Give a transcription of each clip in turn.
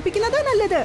ഏൽപ്പിക്കുന്നതാ നല്ലത്.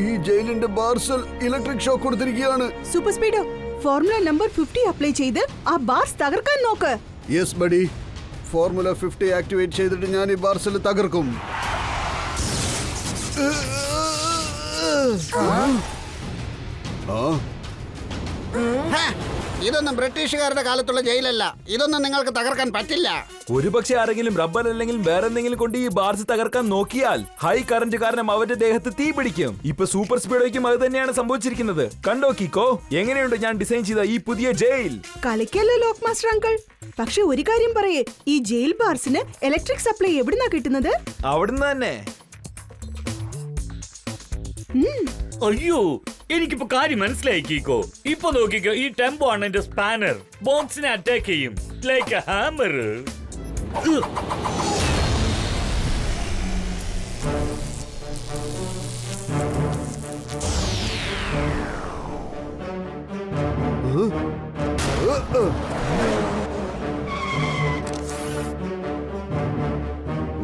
ഈ ജയിലിന്റെ ബാർസൽ electric shock കൊടുത്തിരിക്കുകയാണ്. Super speedo, formula number 50 apply ചെയ്ത് ആ ബാർസ് തകർക്കാൻ നോക്ക്. യെസ് ബഡി, ഫോർമുല 50 ആക്ടിവേറ്റ് ചെയ്തിട്ട് ഞാൻ ഈ ബാർസൽ തകർക്കും. ഇതൊന്നും ബ്രിട്ടീഷുകാരുടെ കാലത്തുള്ള ജയിലല്ല. ഇതൊന്നും നിങ്ങൾക്ക് തകർക്കാൻ പറ്റില്ല. ഒരുപക്ഷെ ആരെങ്കിലും റബ്ബർ അല്ലെങ്കിൽ വേറെ എന്തെങ്കിലും കൊണ്ട് ഈ ബാർസ് തകർക്കാൻ നോക്കിയാൽ ഹൈ കറന്റ് കാരണം അവരുടെ ദേഹത്ത് തീ പിടിക്കും. ഇപ്പൊ സൂപ്പർ സ്പീഡോയ്ക്കും അത് തന്നെയാണ് സംഭവിച്ചിരിക്കുന്നത്. കണ്ടോ കിക്കോ, എങ്ങനെയുണ്ട് ഞാൻ ഡിസൈൻ ചെയ്ത ഈ പുതിയ ജയിൽ? കളിക്കല്ലോ ലോക്ക് മാസ്റ്റർ അങ്കിൾ. പക്ഷെ ഒരു കാര്യം പറയേ, ഈ ജയിൽ ബാർസിന് ഇലക്ട്രിക് സപ്ലൈ എവിടുന്നാ കിട്ടുന്നത്? അവിടുന്ന് തന്നെ. അയ്യോ, എനിക്കിപ്പോ കാര്യം മനസ്സിലായി കീക്കോ. ഇപ്പൊ നോക്കിക്കോ, ഈ ടെമ്പോ ആണ് എന്റെ സ്പാനർ. ബോംബ്സിനെ അറ്റാക്ക് ചെയ്യും ലൈക്ക് എ ഹാമർ.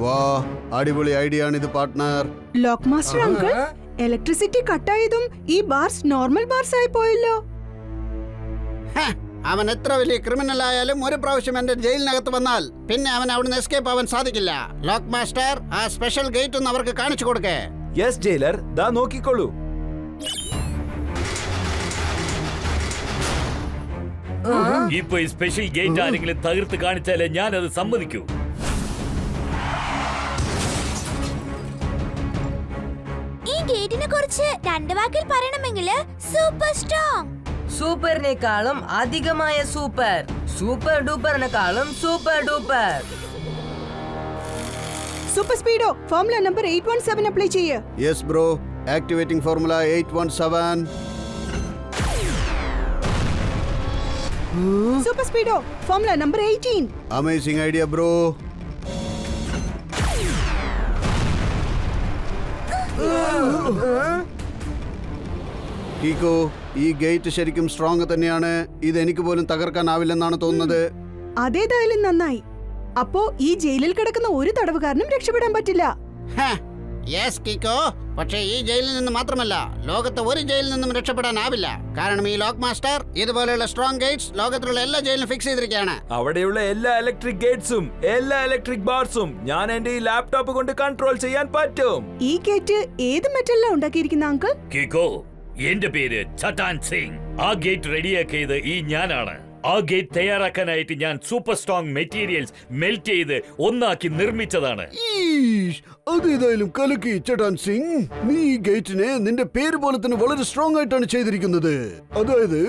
വാ, അടിപൊളി ഐഡിയ ആണ് ഇത് partner. Lock master uncle, electricity കട്ടായതും ഈ ബാർസ് നോർമൽ ബാർസ് ആയി പോയല്ലോ. അവൻ എത്ര വലിയ ക്രിമിനൽ ആയാലും ഒരു പ്രാവശ്യം എന്റെ ജയിലിനകത്ത് വന്നാൽ പിന്നെ അവൻ അവിടുന്ന് എസ്കേപ്പ് ആവാൻ സാധിക്കില്ല. ലോക്ക് മാസ്റ്റർ, ആ സ്പെഷ്യൽ ഗേറ്റ് ഒന്ന് അവർക്ക് കാണിച്ചു കൊടുക്കേ. യെസ് ജയിലർ, ദാ നോക്കിക്കോളൂ. ഇപ്പൊ ഈ സ്പെഷ്യൽ ഗേറ്റ് ആരെങ്കിലും തകർത്ത് കാണിച്ചാലേ ഞാൻ അത് സമ്മതിക്കൂ. ഈ ഗേറ്റിനെ കുറിച്ച് രണ്ട് വാക്കിൽ പറയണമെങ്കിൽ സൂപ്പർ സ്ട്രോങ്. സൂപ്പറിനേക്കാളും അധികമായ സൂപ്പർ. സൂപ്പർ ഡൂപ്പറിനേക്കാളും super duper. Super speedo, formula number 817 apply ചെയ്യ്. Yes bro, activating formula 817. Super speedo, formula number 18. Amazing idea bro. Kiko, ഈ ഗേറ്റ് ശരിക്കും സ്ട്രോങ് തന്നെയാണ്. ഇത് എനിക്ക് പോലും തകർക്കാനാവില്ലെന്നാണ് തോന്നുന്നത്. അതേതായാലും നന്നായി. അപ്പോ ഈ ജയിലിൽ കിടക്കുന്ന ഒരു തടവുകാരനും രക്ഷപ്പെടാൻ പറ്റില്ല. യെസ് കിക്കോ, പക്ഷേ ഈ ജയിലിൽ നിന്ന് മാത്രമല്ല, ലോകത്തെ ഒരു ജയിലിൽ നിന്നും രക്ഷപ്പെടാനാവില്ല. കാരണം ഈ ലോക്ക് മാസ്റ്റർ ഇതുപോലെയുള്ള സ്ട്രോങ് ഗേറ്റ്സ് ലോകത്തിലുള്ള എല്ലാ ജയിലിലും ഫിക്സ് ചെയ്തിരിക്കുകയാണ്. അവിടെയുള്ള എല്ലാ ഇലക്ട്രിക് ഗേറ്റ്സും എല്ലാ ഇലക്ട്രിക് ബാർസും ഞാൻ എന്റെ ഈ ലാപ്ടോപ്പ് കൊണ്ട് കൺട്രോൾ ചെയ്യാൻ പറ്റും. ഈ ഗേറ്റ് ഏത് മെറ്റലിലാണ് ഉണ്ടാക്കിയിരിക്കുന്ന അങ്കിൾ? കീക്കോ, എന്റെ പേര് ചട്ടാൻ സിംഗ്. ആ ഗേറ്റ് റെഡിയാക്കിയത് ഈ ഞാനാണ്. ആ ഗേറ്റ് തയ്യാറാക്കാനായിട്ട് ഞാൻ സൂപ്പർ സ്ട്രോങ് മെറ്റീരിയൽസ് മെൽറ്റ് ചെയ്ത് ഒന്നാക്കി നിർമ്മിച്ചതാണ്. അതേതായാലും കലക്കി ചട്ടാൻ സിംഗ്. നീ ഈ ഗേറ്റിനെ നിന്റെ പേര് പോലെ തന്നെ വളരെ സ്ട്രോങ് ആയിട്ടാണ് ചെയ്തിരിക്കുന്നത്. അതായത്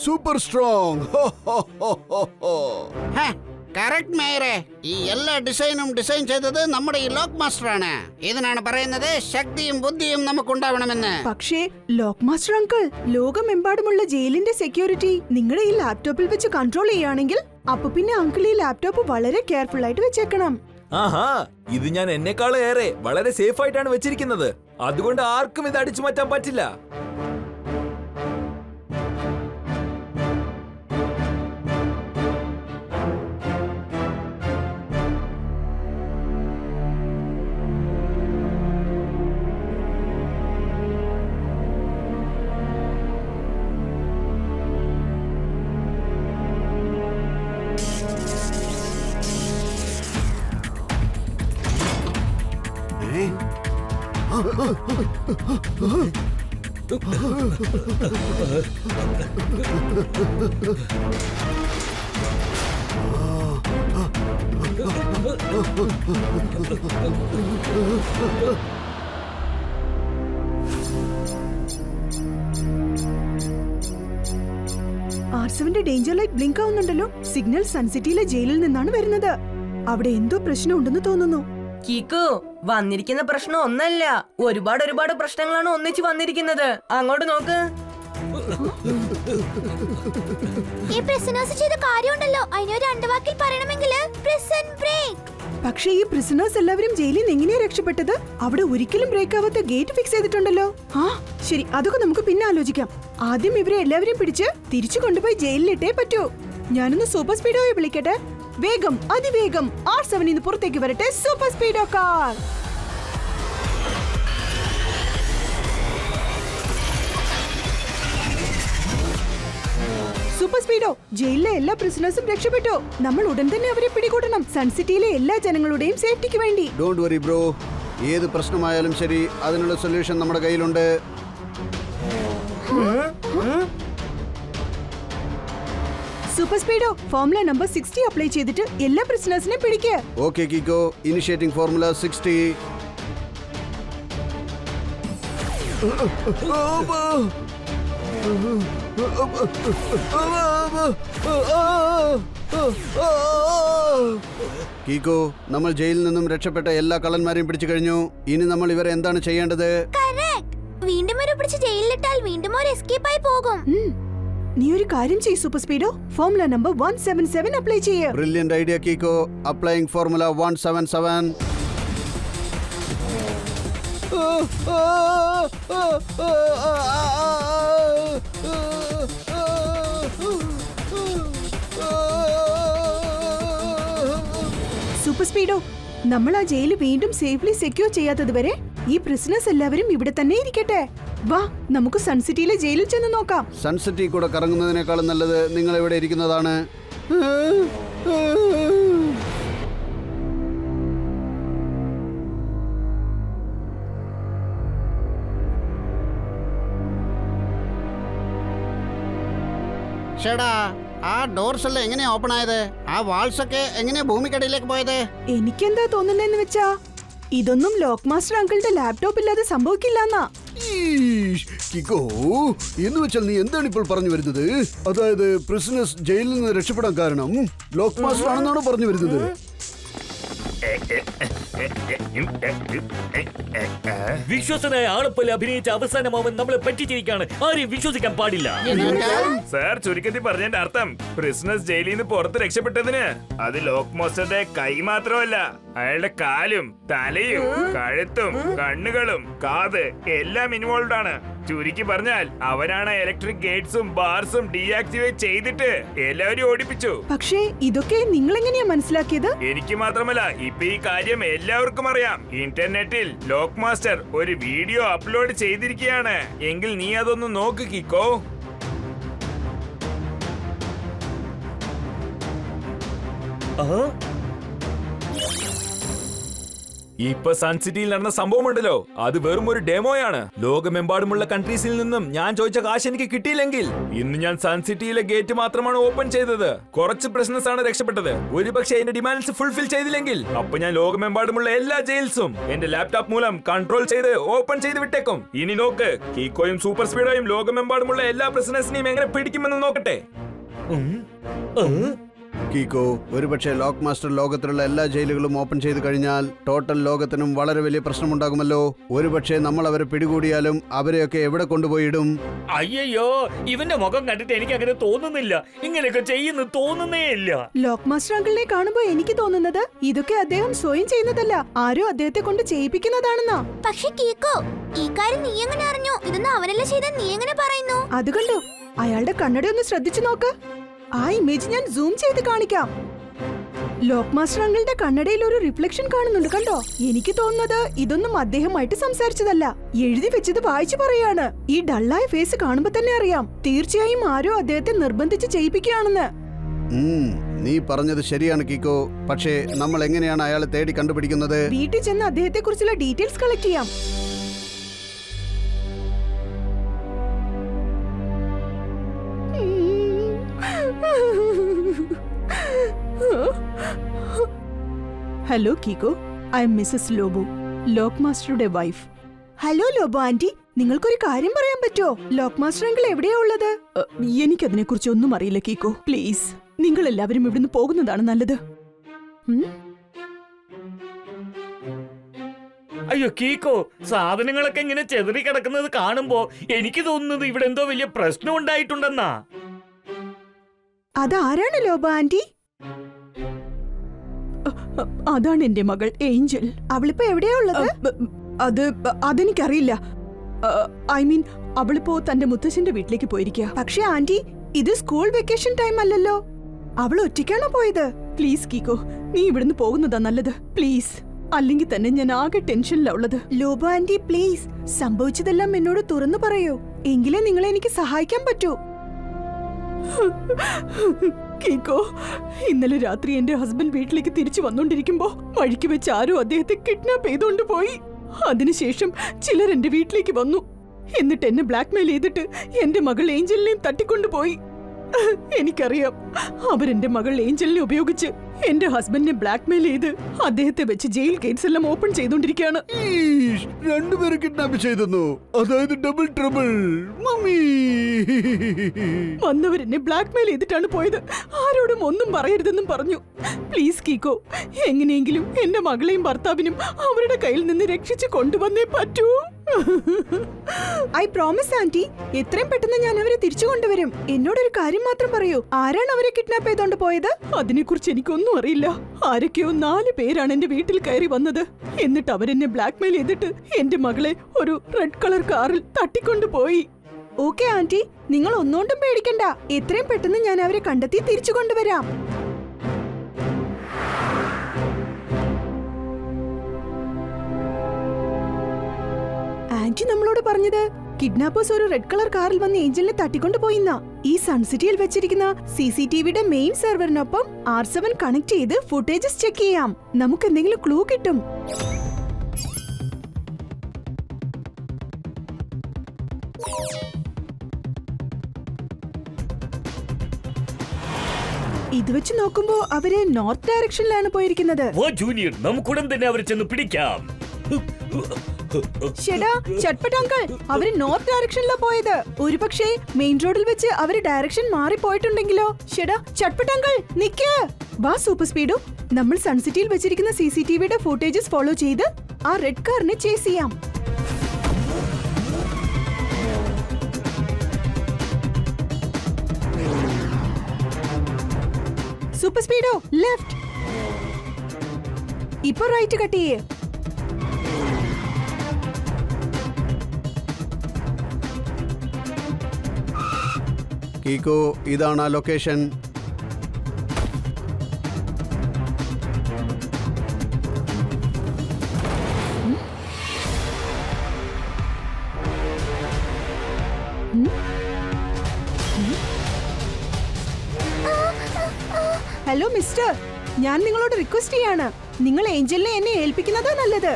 സൂപ്പർ സ്ട്രോങ്. കറക്റ്റ് മേയറെ, ഈ എല്ലാ ഡിസൈനും ഡിസൈൻ ചെയ്തത് നമ്മുടെ ഈ ലോക്ക് മാസ്റ്റർ ആണ്. ഇതിനാണ് പറയുന്നത് ശക്തിയും ബുദ്ധിയും നമുക്കുണ്ടാവണമെന്ന്. പക്ഷേ ലോക്ക് മാസ്റ്റർ അങ്കിൾ, ലോകമെമ്പാടുമുള്ള ജയിലിന്റെ സെക്യൂരിറ്റി നിങ്ങളുടെ ഈ ലാപ്ടോപ്പിൽ വെച്ച് കൺട്രോൾ ചെയ്യുകയാണെങ്കിൽ അപ്പൊ പിന്നെ അങ്കിൾ ഈ ലാപ്ടോപ്പ് വളരെ കെയർഫുൾ ആയിട്ട് വെച്ചേക്കണം. ആഹാ, ഇത് ഞാൻ എന്നെക്കാളേറെ വളരെ സേഫ് ആയിട്ടാണ് വെച്ചിരിക്കുന്നത്. അതുകൊണ്ട് ആർക്കും ഇത് അടിച്ചു മാറ്റാൻ പറ്റില്ല. ആർസവന്റെ ഡേഞ്ചർ ലൈറ്റ് ബ്ലിങ്ക് ആവുന്നുണ്ടല്ലോ. സിഗ്നൽ സൺസിറ്റിയിലെ ജയിലിൽ നിന്നാണ് വരുന്നത്. അവിടെ എന്തോ പ്രശ്നമുണ്ടെന്ന് തോന്നുന്നു. കിക്കു, വന്നിരിക്കുന്ന പ്രശ്നം ഒന്നല്ല, ഒരുപാട് പ്രശ്നങ്ങളാണ് ഒന്നിച്ച് വന്നിരിക്കുന്നത്. അങ്ങോട്ട് നോക്ക്. ഈ പ്രിസണേഴ്സ് ചെയ്ത കാര്യമുണ്ടല്ലോ, അതിനൊരു 2 വാക്കിൽ പറയണമെങ്കിൽ പ്രിസൺ ബ്രേക്ക്. പക്ഷേ ഈ പ്രിസണേഴ്സ് എല്ലാവരും ജയിലിൽ നിന്ന് എങ്ങനെയാ രക്ഷപ്പെട്ടത്? അവിടെ ഒരിക്കലും ബ്രേക്ക് ആവാത്ത ഗേറ്റ് ഫിക്സ് ചെയ്തിട്ടുണ്ടല്ലോ. ആ ശരി, അതൊക്കെ നമുക്ക് പിന്നെ ആലോചിക്കാം. ആദ്യം ഇവരെ എല്ലാവരും പിടിച്ച് തിരിച്ചു കൊണ്ടുപോയി ജയിലിലിട്ടേ പറ്റൂ. ഞാനൊന്ന് സൂപ്പർ സ്പീഡോയെ വിളിക്കട്ടെ. വേഗം, അതിവേഗം R7 നിന്ന് പുറത്തേക്ക് വരട്ടെ. Super speedo car. Super speedo, ജയിലിലെ എല്ലാ പ്രിസണേഴ്സും രക്ഷപ്പെട്ടു. നമ്മൾ ഉടൻ തന്നെ അവരെ പിടികൂടണം, സൺസിറ്റിയിലെ എല്ലാ ജനങ്ങളുടെയും സേഫ്റ്റിക്ക് വേണ്ടി. ഡോണ്ട് വറി ബ്രോ, ഏത് പ്രശ്നമായാലും ശരി അതിനുള്ള സൊല്യൂഷൻ നമ്മുടെ കയ്യിലുണ്ട്. Super speedo, formula number 60 apply ചെയ്തിട്ട് എല്ലാ പ്രിസണേഴ്സിനെ പിടിക്കുക. Okay Kiko, initiating formula 60. Kiko, നമ്മൾ ജയിലിൽ നിന്നും രക്ഷപ്പെട്ട എല്ലാ കള്ളന്മാരെയും പിടിച്ചു കഴിഞ്ഞു. ഇനി നമ്മൾ ഇവരെ എന്താണ് ചെയ്യേണ്ടത്? കറക്റ്റ്. വീണ്ടും ഒരു പിടിച്ച് ജയിലിലിട്ടാൽ വീണ്ടും ഒരു എസ്കേപ്പ് ആയി പോകും. നീ ഒരു കാര്യം ചെയ്യ് super speedo, formula number 177 apply ചെയ്യ്. Brilliant idea Kiko. Applying formula 177. Super speedo, നമ്മൾ ആ ജയിൽ വീണ്ടും സേഫ്ലി സെക്യൂർ ചെയ്യാത്തത് വരെ ഈ പ്രിസണേഴ്സ് എല്ലാവരും ഇവിടെ തന്നെ ഇരിക്കട്ടെ. വാ, നമുക്ക് സൺസിറ്റിയിലെ ജയിലിൽ ചെന്ന് നോക്കാം. സൺസിറ്റി കൂടെ കറങ്ങുന്നതിനേക്കാളും നല്ലത് നിങ്ങൾ ഇവിടെ ഇരിക്കുന്നതാണ്. ഷേടാ, ആ ഡോർസ് എല്ലാം എങ്ങനെയാ ഓപ്പൺ ആയത്? ആ വാൾസ് ഒക്കെ എങ്ങനെയാ ഭൂമിക്കടിയിലേക്ക് പോയത്? എനിക്കെന്താ തോന്നുന്നതെന്ന് വെച്ചാ ഇതൊന്നും ലോക്ക് മാസ്റ്റർ അങ്കിളുടെ ലാപ്ടോപ്പ് ഇല്ലാതെ സംഭവിക്കില്ലെന്നാ. കിക്കോ, എന്ന് വെച്ചാൽ നീ എന്താണ് ഇപ്പോൾ പറഞ്ഞു വരുന്നത്? അതായത് പ്രിസണേഴ്സ് ജയിലിൽ നിന്ന് രക്ഷപ്പെടാൻ കാരണം ലോക്ക് മാസ്റ്റർ ആണെന്നാണോ പറഞ്ഞു വരുന്നത്? വിശ്വസനായ ആളെപ്പോലെ അഭിനയിച്ച അവസാനമാവൻ നമ്മളെ പറ്റിച്ചിരിക്കാണ്. ആരെയും വിശ്വസിക്കാൻ പാടില്ല. സാർ, ചുരുക്കത്തിൽ പറഞ്ഞതിന്റെ അർത്ഥം പ്രിസണേഴ്സ് ജയിലിൽ നിന്ന് പുറത്ത് രക്ഷപ്പെട്ടതിന് അത് ലോക്ക് മാസ്റ്ററുടെ കൈ മാത്രമല്ല, അയാളുടെ കാലും തലയും കഴുത്തും കണ്ണുകളും കാത് എല്ലാം ഇൻവോൾവ് ആണ്. ചുരുക്കി പറഞ്ഞാൽ അവരാണ് ഇലക്ട്രിക് ഗേറ്റ്സും ബാർസും ഡീആക്ടിവേറ്റ് ചെയ്തിട്ട് എല്ലാവരും ഓടിപ്പിച്ചു. പക്ഷേ ഇതൊക്കെ നിങ്ങൾ എങ്ങനെയാ മനസ്സിലാക്കിയത്? എനിക്ക് മാത്രമല്ല, ഇപ്പൊ ഈ കാര്യം എല്ലാവർക്കും അറിയാം. ഇന്റർനെറ്റിൽ ലോക്ക് മാസ്റ്റർ ഒരു വീഡിയോ അപ്ലോഡ് ചെയ്തിരിക്കുകയാണ്. എങ്കിൽ നീ അതൊന്ന് നോക്ക് കിക്കോ. ഇപ്പൊ സൺസിറ്റിയിൽ നടന്ന സംഭവമുണ്ടല്ലോ, അത് വെറും ഒരു ഡെമോയാണ്. ലോകമെമ്പാടുമുള്ള കൺട്രീസിൽ നിന്നും ഞാൻ ചോദിച്ച കാശ് എനിക്ക് കിട്ടിയില്ലെങ്കിൽ ഇന്ന് ഞാൻ സൺസിറ്റിയിലെ ഗേറ്റ് മാത്രമാണ് ഓപ്പൺ ചെയ്തത്. കുറച്ച് പ്രശ്നസ് ആണ് രക്ഷപ്പെട്ടത്. ഒരുപക്ഷെ എന്റെ ഡിമാൻഡ്സ് ഫുൾഫിൽ ചെയ്തില്ലെങ്കിൽ അപ്പൊ ഞാൻ ലോകമെമ്പാടുമുള്ള എല്ലാ ജയിൽസും എന്റെ ലാപ്ടോപ്പ് മൂലം കൺട്രോൾ ചെയ്ത് ഓപ്പൺ ചെയ്ത് വിട്ടേക്കും. ഇനി നോക്ക്, കീക്കോയും സൂപ്പർ സ്പീഡോയും ലോകമെമ്പാടുമുള്ള എല്ലാ പ്രശ്നസിനെയും എങ്ങനെ പിടിക്കുമെന്ന് നോക്കട്ടെ. കീക്കോ, ഒരുപക്ഷെ ലോക്ക് മാസ്റ്റർ ലോകത്തിലുള്ള എല്ലാ ജയിലുകളും ഓപ്പൺ ചെയ്ത് കഴിഞ്ഞാൽ ടോട്ടൽ ലോകത്തിനും വളരെ വലിയ പ്രശ്നമുണ്ടാകുമല്ലോ. ഒരുപക്ഷെ നമ്മൾ അവരെ പിടികൂടിയാലും അവരെയൊക്കെ എവിടെ കൊണ്ടുപോയിടും? അയ്യോ, ഇവന്റെ മുഖം കണ്ടിട്ട് എനിക്ക് അങ്ങനെ തോന്നുന്നില്ല. ഇങ്ങനെയൊക്കെ ചെയ്യുന്നു തോന്നുന്നേ ഇല്ല. ലോക്ക് മാസ്റ്റർ അങ്കിളിനെ കാണുമ്പോ എനിക്ക് തോന്നുന്നത് ഇതൊക്കെ അദ്ദേഹം സ്വയം ചെയ്യുന്നതല്ല, ആരോ അദ്ദേഹത്തെ കൊണ്ട് ചെയ്യിപ്പിക്കുന്നതാണെന്നാ. പക്ഷെ കീക്കോ, ഈ കാര്യം നീ എങ്ങനെ അറിഞ്ഞു? ഇതൊന്നും അവനല്ല ചെയ്ത, നീ എങ്ങനെ പറയുന്നു? അത് കണ്ടോ, അയാളുടെ കണ്ണട ഒന്ന് ശ്രദ്ധിച്ചു നോക്ക്. ആ ഇമേജ് ഞാൻ സൂം ചെയ്ത് കാണിക്കാം. ലോക്ക് മാസ്റ്റർ അങ്കിളുടെ കണ്ണടയിൽ ഒരു റിഫ്ലക്ഷൻ കാണുന്നുണ്ട്, കണ്ടോ? എനിക്ക് തോന്നുന്നത് ഇതൊന്നും അദ്ദേഹമായിട്ട് സംസാരിച്ചതല്ല, എഴുതി വെച്ചത് വായിച്ചു പറയാണ്. ഈ ഡള്ളായ ഫേസ് കാണുമ്പോ തന്നെ അറിയാം, തീർച്ചയായും ആരോ അദ്ദേഹത്തെ നിർബന്ധിച്ച് ചെയ്യിപ്പിക്കുകയാണെന്ന്. നീ പറഞ്ഞത് ശരിയാണ് കീക്കോ. പക്ഷേ നമ്മൾ എങ്ങനെയാണ് അയാളെ തേടി കണ്ടുപിടിക്കുന്നത്? വീട്ടിൽ ചെന്ന് അദ്ദേഹത്തെ കുറിച്ചുള്ള ഡീറ്റെയിൽസ് കളക്ട് ചെയ്യാം. Hello Kiko, I'm Mrs Lobo, lock മാസ്റ്ററുടെ വൈഫ്. ഹലോ ലോബോ ആന്റി, നിങ്ങൾക്കൊരു കാര്യം പറയാൻ പറ്റുമോ? ലോക്ക് മാസ്റ്റർ അങ്കിൾ എവിടെയാ ഉള്ളത്? എനിക്കതിനെ കുറിച്ച് ഒന്നും അറിയില്ല കീക്കോ. പ്ലീസ്, നിങ്ങൾ എല്ലാവരും ഇവിടുന്ന് പോകുന്നതാണ് നല്ലത്. അയ്യോ കീക്കോ, സാധനങ്ങളൊക്കെ ഇങ്ങനെ ചെതറി കിടക്കുന്നത് കാണുമ്പോ എനിക്ക് തോന്നുന്നത് ഇവിടെ എന്തോ വലിയ പ്രശ്നം ഉണ്ടായിട്ടുണ്ടെന്നാ. അതാരാണ് ലോബോ ആന്റി? അതാണ് എന്റെ മകൾ ഏഞ്ചൽ. അവളിപ്പോ എവിടെയാ ഉള്ളത്? അതെനിക്കറിയില്ല. ഐ മീൻ, അവളിപ്പോ തന്റെ മുത്തശ്ശന്റെ വീട്ടിലേക്ക് പോയിരിക്കുക. പക്ഷേ ആന്റി, ഇത് സ്കൂൾ വെക്കേഷൻ ടൈം അല്ലല്ലോ. അവൾ ഒറ്റയ്ക്കാണോ പോയത്? പ്ലീസ് കീക്കോ, നീ ഇവിടുന്ന് പോകുന്നതാ നല്ലത്. പ്ലീസ്, അല്ലെങ്കിൽ തന്നെ ഞാൻ ആകെ ടെൻഷനിലാ ഉള്ളത്. ലോബോ ആന്റി പ്ലീസ്, സംഭവിച്ചതെല്ലാം എന്നോട് തുറന്നു പറയൂ, എങ്കിലേ നിങ്ങളെ എനിക്ക് സഹായിക്കാൻ പറ്റൂ. കീക്കോ, ഇന്നലെ രാത്രി എന്റെ ഹസ്ബൻഡ് വീട്ടിലേക്ക് തിരിച്ചു വന്നോണ്ടിരിക്കുമ്പോ വഴിക്ക് വെച്ച് ആരോ അദ്ദേഹത്തെ കിഡ്നാപ്പ് ചെയ്തോണ്ട് പോയി. അതിനുശേഷം ചിലർ എന്റെ വീട്ടിലേക്ക് വന്നു. എന്നിട്ട് എന്നെ ബ്ലാക്ക്മെയിൽ ചെയ്തിട്ട് എന്റെ മകൾ ഏഞ്ചലിനെയും തട്ടിക്കൊണ്ടുപോയി. എനിക്കറിയാം, അവരെന്റെ മകൾ ഏഞ്ചലിനെ ഉപയോഗിച്ച് എന്റെ ഹസ്ബൻഡിനെ ബ്ലാക്ക്മെയിൽ ചെയ്ത് അദ്ദേഹത്തെ വെച്ച് ജയിൽ ഗേറ്റ്സ് എല്ലാം ഓപ്പൺ ചെയ്തോണ്ടിരിക്കുകയാണ്. രണ്ടുപേരെ കിഡ്നാപ്പ് ചെയ്തെന്നു, അതായത് ഡബിൾ ട്രബിൾ. മമ്മി, വന്നവരെന്നെ ബ്ലാക്ക്മെയിൽ ചെയ്തിട്ടാണ് പോയത്. ആരോടും ഒന്നും പറയരുതെന്നും പറഞ്ഞു. പ്ലീസ് കീക്കോ, എങ്ങനെയെങ്കിലും എന്റെ മകളെയും ഭർത്താവിനും അവരുടെ കയ്യിൽ നിന്ന് രക്ഷിച്ചു കൊണ്ടുവന്നേ പറ്റൂ. ഐ പ്രോമിസ് ആന്റി, എത്രയും പെട്ടെന്ന് ഞാൻ അവരെ തിരിച്ചു കൊണ്ടുവരും. എന്നോടൊരു കാര്യം മാത്രം പറയൂ, ആരാണ് അവരെ കിഡ്നാപ്പ് ചെയ്തോണ്ട് പോയത്? അതിനെക്കുറിച്ച് എനിക്കൊന്നും അറിയില്ല. ആരൊക്കെയോ 4 പേരാണ് എന്റെ വീട്ടിൽ കയറി വന്നത്. എന്നിട്ട് അവരെന്നെ ബ്ലാക്ക്മെയിൽ ചെയ്തിട്ട് എന്റെ മകളെ ഒരു റെഡ് കളർ കാറിൽ തട്ടിക്കൊണ്ടുപോയി. ഓക്കെ ആന്റി, നിങ്ങൾ ഒന്നുകൊണ്ടും പേടിക്കണ്ട. എത്രയും പെട്ടെന്ന് ഞാൻ അവരെ കണ്ടെത്തി തിരിച്ചു കൊണ്ടുവരാം. ആന്റി നമ്മളോട് പറഞ്ഞത് കിഡ്നാപ്പേഴ്സ് ഒരു റെഡ് കളർ കാറിൽ വന്ന് ഏഞ്ചലിനെ തട്ടിക്കൊണ്ടുപോയിന്നാ. ഈ സൺസിറ്റിയിൽ വെച്ചിരിക്കുന്ന CCTVയുടെ മെയിൻ സെർവറിനൊപ്പം R7 കണക്ട് ചെയ്ത് ഫുട്ടേജസ് ചെക്ക് ചെയ്യാം. നമുക്ക് എന്തെങ്കിലും ക്ലൂ കിട്ടും. ഇത് വെച്ച് നോക്കുമ്പോ അവര് നോർത്ത് ഡയറക്ഷനിലാണ് പോയിരിക്കുന്നത്. ജൂനിയർ, നമുക്കുടൻ തന്നെ അവരെ ചെന്ന് പിടിക്കാം. ഷെടാ, ചട്പട്ട് അങ്കിൾ, അവര് നോർത്ത് ഡയറക്ഷനിലാ പോയത്. ഒരുപക്ഷേ മെയിൻ റോഡിൽ വെച്ച് അവര് ഡയറക്ഷൻ മാറി പോയിട്ടുണ്ടെങ്കിലോ? ഷെടാ, ചട്പട്ട് അങ്കിൾ, നിക്ക്. വാ സൂപ്പർ സ്പീഡു, നമ്മൾ സൺസിറ്റിയിൽ വെച്ചിരിക്കുന്ന CCTVയുടെ ഫുട്ടേജസ് ഫോളോ ചെയ്ത് ആ റെഡ് കാറിനെ ചേസ് ചെയ്യാം. Super speedo, left. ഇപ്പൊ റൈറ്റ് കട്ട് ചെയ്യേ. കീക്കോ, ഇതാണ് ആ ലൊക്കേഷൻ. ഹലോ മിസ്റ്റർ, ഞാൻ നിങ്ങളോട് റിക്വസ്റ്റ് ചെയ്യാണ്, നിങ്ങൾ ഏഞ്ചലിനെ എന്നെ ഏൽപ്പിക്കുന്നതാ നല്ലത്.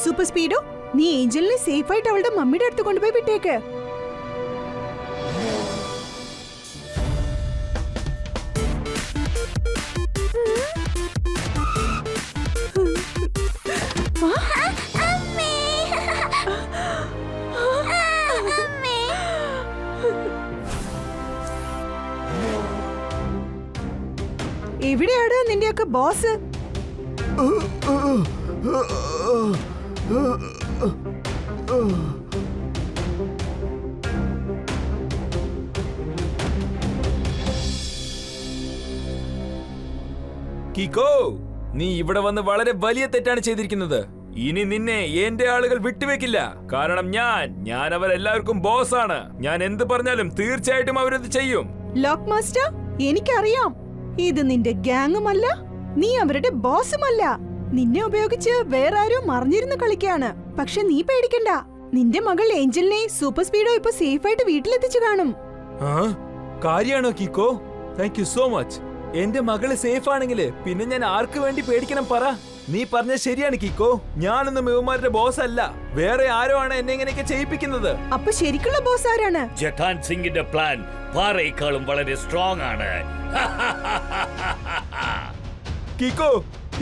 സൂപ്പർ സ്പീഡോ, നീ ഏഞ്ചലിനെ സേഫ് ആയിട്ട് അവളുടെ മമ്മിയുടെ അടുത്ത് കൊണ്ടുപോയി വിട്ടേക്ക്. എവിടെയാണ് നിന്റെയൊക്കെ ബോസ്? കിക്കോ, നീ ഇവിടെ വന്ന് വളരെ വലിയ തെറ്റാണ് ചെയ്തിരിക്കുന്നത്. ഇനി നിന്നെ എന്റെ ആളുകൾ വിട്ടുവെക്കില്ല. കാരണം ഞാൻ അവരെല്ലാവർക്കും ബോസാണ്. ഞാൻ എന്ത് പറഞ്ഞാലും തീർച്ചയായിട്ടും അവരത് ചെയ്യും. ലോക്ക് മാസ്റ്റർ, എനിക്കറിയാം, ഇത് നിന്റെ ഗ്യാങ്ങുമല്ല, നീ അവരുടെ ബോസുമല്ല. നിന്നെ ഉപയോഗിച്ച് വേറെ ആരും മറിഞ്ഞിരുന്ന് കളിക്കാണ്. പക്ഷെ നീ പേടിക്കണ്ട, നിന്റെ മകൾ ഏഞ്ചലിനെ സൂപ്പർ സ്പീഡോ ഇപ്പൊ സേഫ് ആയിട്ട് വീട്ടിലെത്തിച്ചു കാണും. കാര്യാണോ Kiko? Thank you so much. എന്റെ മകള് സേഫ് ആണെങ്കില് പിന്നെ ഞാൻ ആർക്ക് വേണ്ടി പേടിക്കണം പറ? നീ പറഞ്ഞ ശരിയാണ് കിക്കോ. ഞാനൊന്നും ഇവന്മാരുടെ ബോസ് അല്ല. വേറെ ആരോ ആണ് എന്നെ ഇങ്ങനെയൊക്കെ ചെയ്യിപ്പിക്കുന്നത്. അപ്പൊ ശരിക്കുള്ള ബോസ് ആരാണ്? ജട്ടാൻ സിംഗിന്റെ പ്ലാൻ പാറയേക്കാളും വളരെ സ്ട്രോങ് ആണ്. കിക്കോ,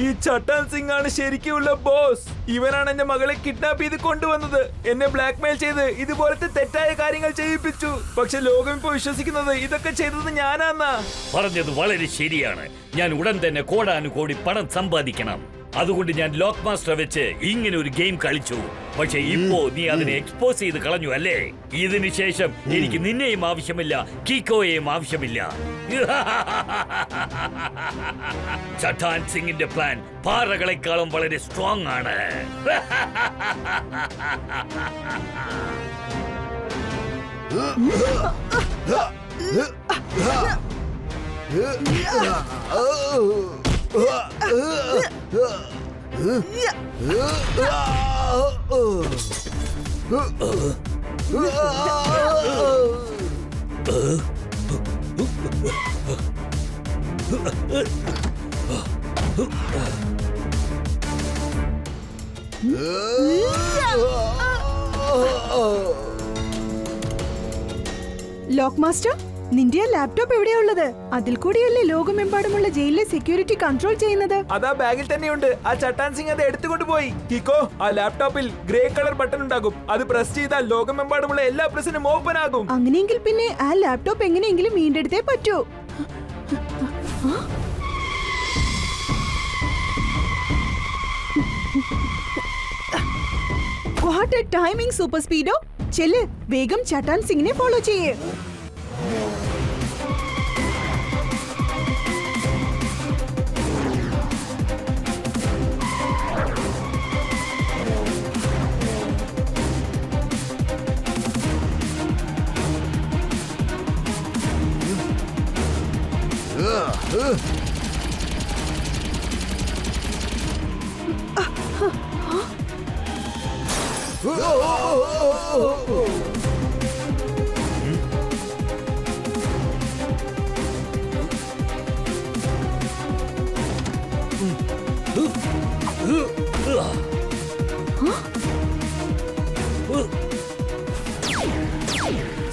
ഈ ചട്ടാൻ സിംഗ് ആണ് ശരിക്കുള്ള ബോസ്. ഇവനാണ് എന്റെ മകളെ കിഡ്നാപ്പ് ചെയ്ത് കൊണ്ടുവന്നത്. എന്നെ ബ്ലാക്ക്മെയിൽ ചെയ്ത് ഇതുപോലത്തെ തെറ്റായ കാര്യങ്ങൾ ചെയ്യിപ്പിച്ചു. പക്ഷെ ലോകം ഇപ്പൊ വിശ്വസിക്കുന്നത് ഇതൊക്കെ ചെയ്തത് ഞാനാന്നാ. പറഞ്ഞത് വളരെ ശരിയാണ്. ഞാൻ ഉടൻ തന്നെ കോടാനുകോടി പണം സമ്പാദിക്കണം. അതുകൊണ്ട് ഞാൻ ലോക്ക് മാസ്റ്റർ വെച്ച് ഇങ്ങനെ ഒരു ഗെയിം കളിച്ചു. പക്ഷെ ഇപ്പോ നീ അതിനെ എക്സ്പോസ് ചെയ്ത് കളഞ്ഞു അല്ലേ? ഇതിന് ശേഷം എനിക്ക് നിന്നെയും ആവശ്യമില്ല, കിക്കോയെയും ആവശ്യമില്ല. ചട്ടാൻ സിംഗിന്റെ പ്ലാൻ പാറകളെക്കാളും വളരെ സ്ട്രോങ് ആണ്. ലോക്ക് മാസ്റ്റർ, നിന്റെ ലാപ്ടോപ്പ് എവിടെയാ ഉള്ളത്? അതിൽ കൂടിയല്ലേ ലോകമെമ്പാടുമുള്ള ജയിലിലെ സെക്യൂരിറ്റി കൺട്രോൾ ചെയ്യുന്നത്? അതാ ബാഗിൽ തന്നെയുണ്ട്. ആ ചട്ടാൻ സിംഗ് അത് എടുത്തുകൊണ്ട് പോയി. കിക്കോ, ആ ലാപ്ടോപ്പിൽ ഗ്രേ കളർ ബട്ടൺ ഉണ്ടാകും. അത് പ്രസ് ചെയ്താൽ ലോകമെമ്പാടുമുള്ള എല്ലാ പ്രശ്നവും ഓപ്പൺ ആകും. അങ്ങനെയെങ്കിൽ പിന്നെ ആ ലാപ്ടോപ്പ് എങ്ങനെയെങ്കിലും വീണ്ടെടുത്തേ പറ്റൂ. What a timing super speedo. ചെല്ല്, വേഗം ചട്ടാൻ സിംഗിനെ ഫോളോ ചെയ്യേ.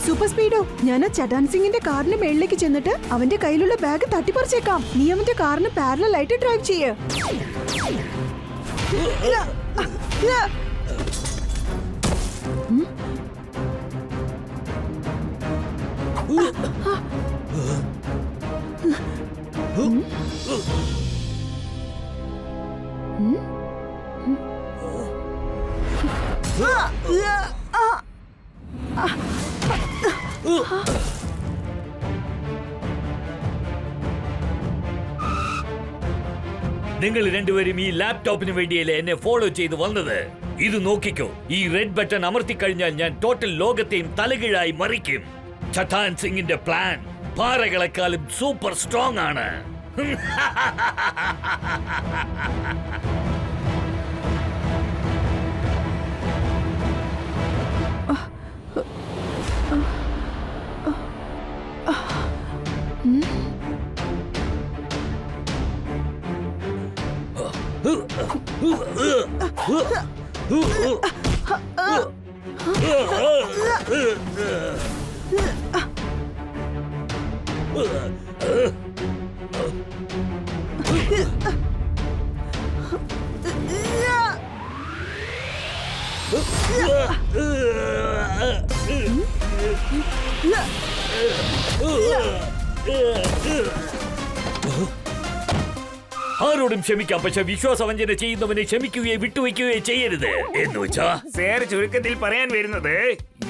സൂപ്പർ സ്പീഡോ, ഞാൻ ആ ചട്ടാൻ സിംഗിന്റെ കാറിന്റെ മേളിലേക്ക് ചെന്നിട്ട് അവന്റെ കയ്യിലുള്ള ബാഗ് തട്ടിപ്പറിച്ചേക്കാം. നീ അവന്റെ കാറിന് പാരലൽ ആയിട്ട് ഡ്രൈവ് ചെയ്യ്. നിങ്ങൾ രണ്ടുപേരും ഈ ലാപ്ടോപ്പിന് വേണ്ടിയല്ലേ എന്നെ ഫോളോ ചെയ്ത് വന്നത്. ഇത് നോക്കിക്കോ, ഈ റെഡ് ബട്ടൺ അമർത്തി കഴിഞ്ഞാൽ ഞാൻ ടോട്ടൽ ലോകത്തെയും തലകീഴായി മറിക്കും. ചട്ടാൻ സിംഗിന്റെ പ്ലാൻ പാറകളെക്കാളും സൂപ്പർ സ്ട്രോങ് ആണ്. ആരോടും ക്ഷമിക്കാം, പക്ഷെ വിശ്വാസവഞ്ചന ചെയ്യുന്നവനെ ക്ഷമിക്കുകയോ വിട്ടുവെക്കുകയോ ചെയ്യരുത് എന്ന് വെച്ചാ സാർ ചുരുക്കത്തിൽ പറയാൻ വരുന്നത്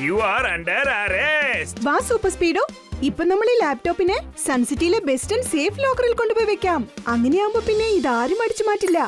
യു ആർ അണ്ടർ അറസ്റ്റ്. വാ സൂപ്പർ സ്പീഡോ, ഇപ്പൊ നമ്മൾ ഈ ലാപ്ടോപ്പിനെ സൺസിറ്റിയിലെ ബെസ്റ്റ് ആൻഡ് സേഫ് ലോക്കറിൽ കൊണ്ടുപോയി വെക്കാം. അങ്ങനെയാവുമ്പോ പിന്നെ ഇതാരും അടിച്ചു മാറ്റില്ല.